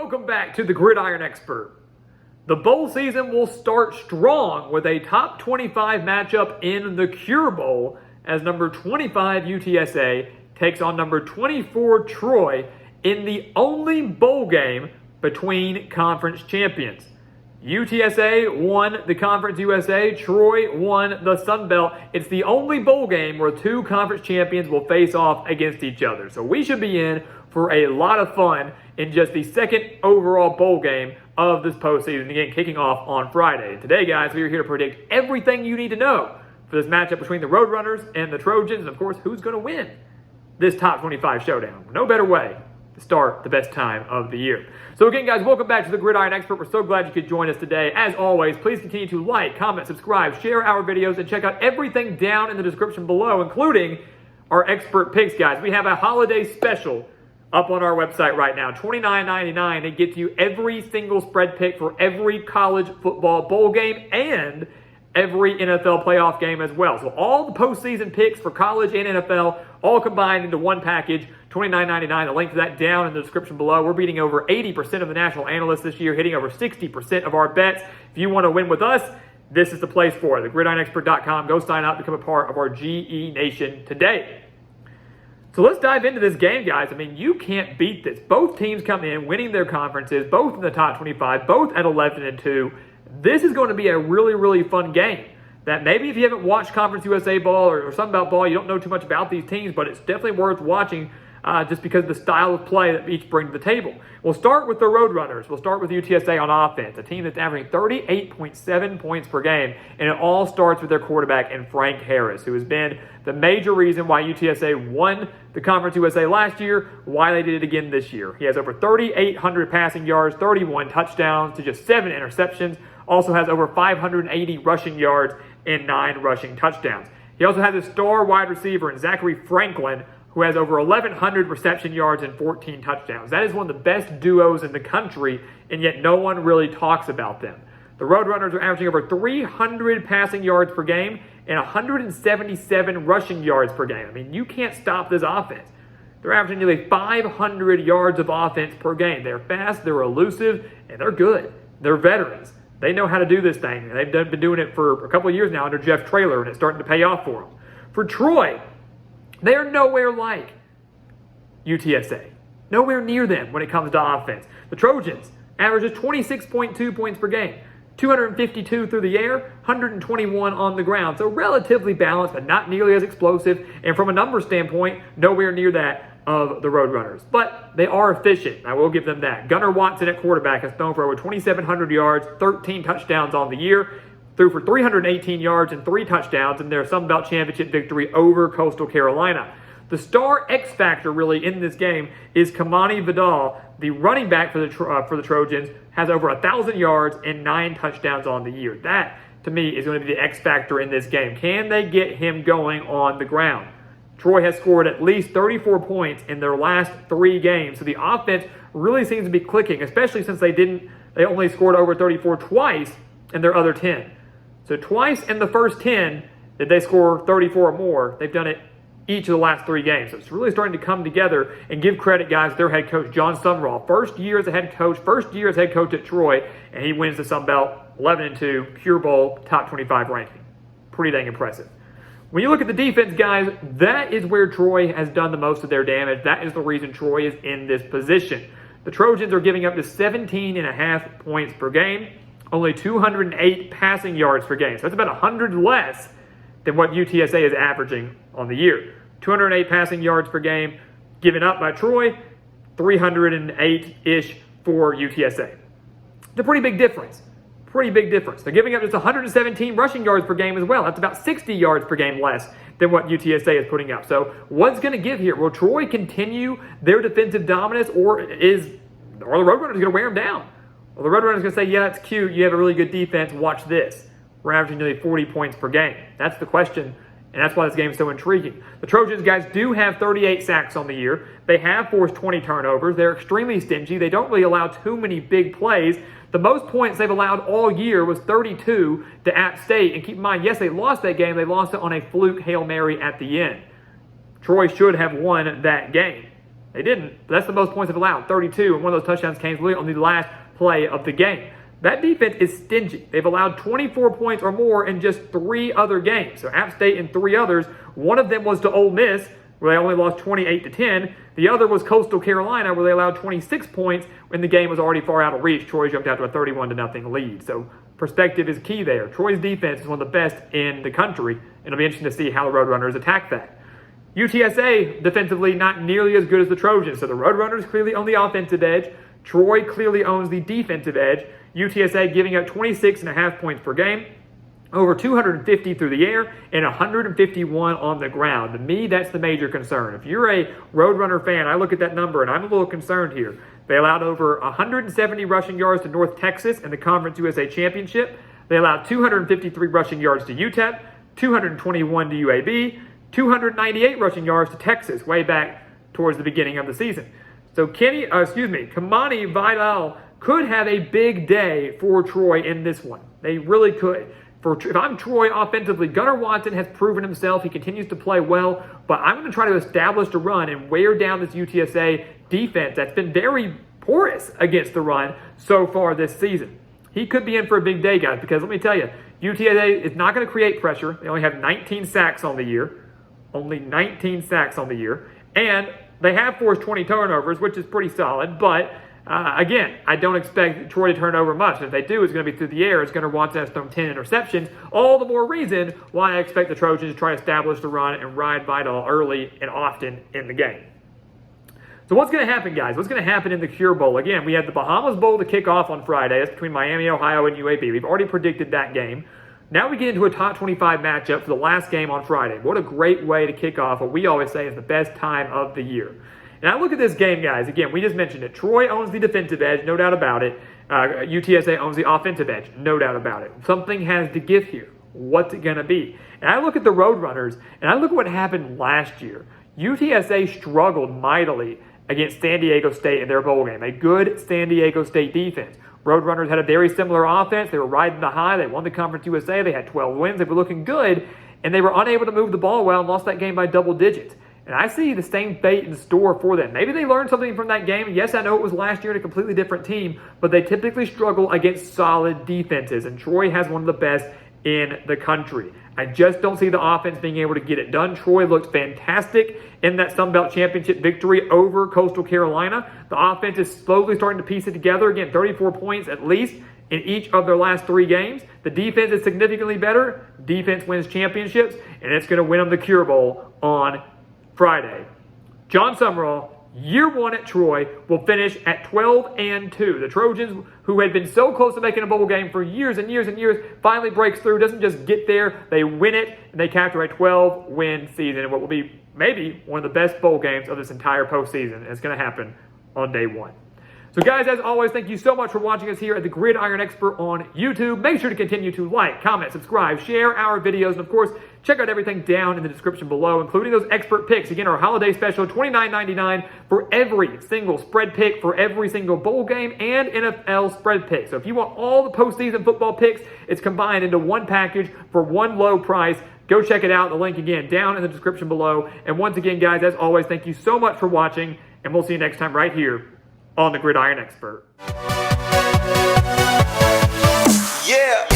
Welcome back to the Gridiron Expert. The bowl season will start strong with a top 25 matchup in the Cure Bowl as number 25 UTSA takes on number 24 Troy in the only bowl game between conference champions. UTSA won the Conference USA, Troy won the Sun Belt. It's the only bowl game where two conference champions will face off against each other. So we should be in for a lot of fun in just the second overall bowl game of this postseason, again, kicking off on Friday. Today, guys, we are here to predict everything you need to know for this matchup between the Roadrunners and the Trojans, and of course, who's going to win this top 25 showdown. No better way to start the best time of the year. So again, guys, welcome back to the Gridiron Expert. We're so glad you could join us today. As always, please continue to like, comment, subscribe, share our videos, and check out everything down in the description below, including our expert picks, guys. We have a holiday special up on our website right now, $29.99. It gets you every single spread pick for every college football bowl game and every NFL playoff game as well. So all the postseason picks for college and NFL all combined into one package, $29.99. The link to that down in the description below. We're beating over 80% of the national analysts this year, hitting over 60% of our bets. If you want to win with us, this is the place for it. thegridironexpert.com. Go sign up, become a part of our GE Nation today. So let's dive into this game, guys. I mean, you can't beat this. Both teams come in winning their conferences, both in the top 25, both at 11-2. This is going to be a really, really fun game that maybe if you haven't watched Conference USA ball or Sun Belt ball, you don't know too much about these teams, but it's definitely worth watching just because of the style of play that each bring to the table. We'll start with the Roadrunners. We'll start with UTSA on offense, a team that's averaging 38.7 points per game, and it all starts with their quarterback in Frank Harris, who has been the major reason why UTSA won the Conference USA last year, why they did it again this year. He has over 3,800 passing yards, 31 touchdowns to just 7 interceptions, also has over 580 rushing yards and 9 rushing touchdowns. He also has a star wide receiver in Zachary Franklin, who has over 1,100 reception yards and 14 touchdowns. That is one of the best duos in the country, and yet no one really talks about them. The Roadrunners are averaging over 300 passing yards per game and 177 rushing yards per game. I mean, you can't stop this offense. They're averaging nearly 500 yards of offense per game. They're fast, they're elusive, and they're good. They're veterans. They know how to do this thing, and they've been doing it for a couple of years now under Jeff Traylor, and it's starting to pay off for them. For Troy, they are nowhere like UTSA. Nowhere near them when it comes to offense. The Trojans averages 26.2 points per game, 252 through the air, 121 on the ground. So relatively balanced, but not nearly as explosive. And from a number standpoint, nowhere near that of the Roadrunners. But they are efficient. I will give them that. Gunnar Watson at quarterback has thrown for over 2,700 yards, 13 touchdowns on the year. Threw for 318 yards and 3 touchdowns in their Sun Belt Championship victory over Coastal Carolina. The star X factor really in this game is Kamani Vidal, the running back for the Trojans, has over 1,000 yards and 9 touchdowns on the year. That, to me, is going to be the X factor in this game. Can they get him going on the ground? Troy has scored at least 34 points in their last 3 games, so the offense really seems to be clicking, especially since they only scored over 34 twice in their other 10. So twice in the first 10 did they score 34 or more. They've done it each of the last 3 games. So it's really starting to come together, and give credit, guys, to their head coach, John Sumrall. First year as a head coach, at Troy, and he wins the Sun Belt 11-2, Cure Bowl, top 25 ranking. Pretty dang impressive. When you look at the defense, guys, that is where Troy has done the most of their damage. That is the reason Troy is in this position. The Trojans are giving up to 17.5 points per game. Only 208 passing yards per game. So that's about 100 less than what UTSA is averaging on the year. 208 passing yards per game given up by Troy, 308-ish for UTSA. It's a pretty big difference. They're giving up just 117 rushing yards per game as well. That's about 60 yards per game less than what UTSA is putting up. So what's going to give here? Will Troy continue their defensive dominance, or are the Roadrunners going to wear them down? Well, the Roadrunners going to say, yeah, it's cute. You have a really good defense. Watch this. We're averaging nearly 40 points per game. That's the question, and that's why this game is so intriguing. The Trojans, guys, do have 38 sacks on the year. They have forced 20 turnovers. They're extremely stingy. They don't really allow too many big plays. The most points they've allowed all year was 32 to App State. And keep in mind, yes, they lost that game. They lost it on a fluke Hail Mary at the end. Troy should have won that game. They didn't, but that's the most points they've allowed, 32, and one of those touchdowns came really on the last play of the game. That defense is stingy. They've allowed 24 points or more in just 3 other games. So App State and 3 others. One of them was to Ole Miss, where they only lost 28-10. The other was Coastal Carolina, where they allowed 26 points when the game was already far out of reach. Troy jumped out to a 31-0 lead. So perspective is key there. Troy's defense is one of the best in the country, and it'll be interesting to see how the Roadrunners attack that. UTSA, defensively, not nearly as good as the Trojans. So the Roadrunners clearly own the offensive edge. Troy clearly owns the defensive edge. UTSA giving up 26.5 points per game, over 250 through the air, and 151 on the ground. To me, that's the major concern. If you're a Roadrunner fan, I look at that number, and I'm a little concerned here. They allowed over 170 rushing yards to North Texas in the Conference USA Championship. They allowed 253 rushing yards to UTEP, 221 to UAB, 298 rushing yards to Texas way back towards the beginning of the season. So Kamani Vidal could have a big day for Troy in this one. They really could. If I'm Troy offensively, Gunnar Watson has proven himself. He continues to play well, but I'm going to try to establish the run and wear down this UTSA defense that's been very porous against the run so far this season. He could be in for a big day, guys, because let me tell you, UTSA is not going to create pressure. They only have 19 sacks on the year. Only 19 sacks on the year. And they have forced 20 turnovers, which is pretty solid, but again, I don't expect Troy to turn over much. If they do, it's going to be through the air. It's going to want to throw 10 interceptions. All the more reason why I expect the Trojans to try to establish the run and ride Vidal early and often in the game. So what's going to happen, guys? What's going to happen in the Cure Bowl? Again, we have the Bahamas Bowl to kick off on Friday. That's between Miami, Ohio, and UAB. We've already predicted that game. Now we get into a top 25 matchup for the last game on Friday. What a great way to kick off what we always say is the best time of the year. And I look at this game, guys. Again, we just mentioned it. Troy owns the defensive edge, no doubt about it. UTSA owns the offensive edge, no doubt about it. Something has to give here. What's it going to be? And I look at the Roadrunners, and I look at what happened last year. UTSA struggled mightily against San Diego State in their bowl game. A good San Diego State defense. Roadrunners had a very similar offense. They were riding the high. They won the Conference USA. They had 12 wins. They were looking good, and they were unable to move the ball well and lost that game by double digits. And I see the same fate in store for them. Maybe they learned something from that game. Yes, I know it was last year in a completely different team, but they typically struggle against solid defenses, and Troy has one of the best in the country. I just don't see the offense being able to get it done. Troy looked fantastic in that Sun Belt Championship victory over Coastal Carolina. The offense is slowly starting to piece it together. Again, 34 points at least in each of their last 3 games. The defense is significantly better. Defense wins championships, and it's going to win them the Cure Bowl on Friday. John Summerall, year 1 at Troy, will finish at 12-2. The Trojans, who had been so close to making a bowl game for years and years and years, finally breaks through, doesn't just get there, they win it, and they capture a 12-win season in what will be maybe one of the best bowl games of this entire postseason. And it's going to happen on day 1. So guys, as always, thank you so much for watching us here at the Gridiron Expert on YouTube. Make sure to continue to like, comment, subscribe, share our videos, and of course, check out everything down in the description below, including those expert picks. Again, our holiday special, $29.99 for every single spread pick for every single bowl game and NFL spread pick. So if you want all the postseason football picks, it's combined into one package for one low price. Go check it out. The link, again, down in the description below. And once again, guys, as always, thank you so much for watching, and we'll see you next time right here on the Gridiron Expert. Yeah.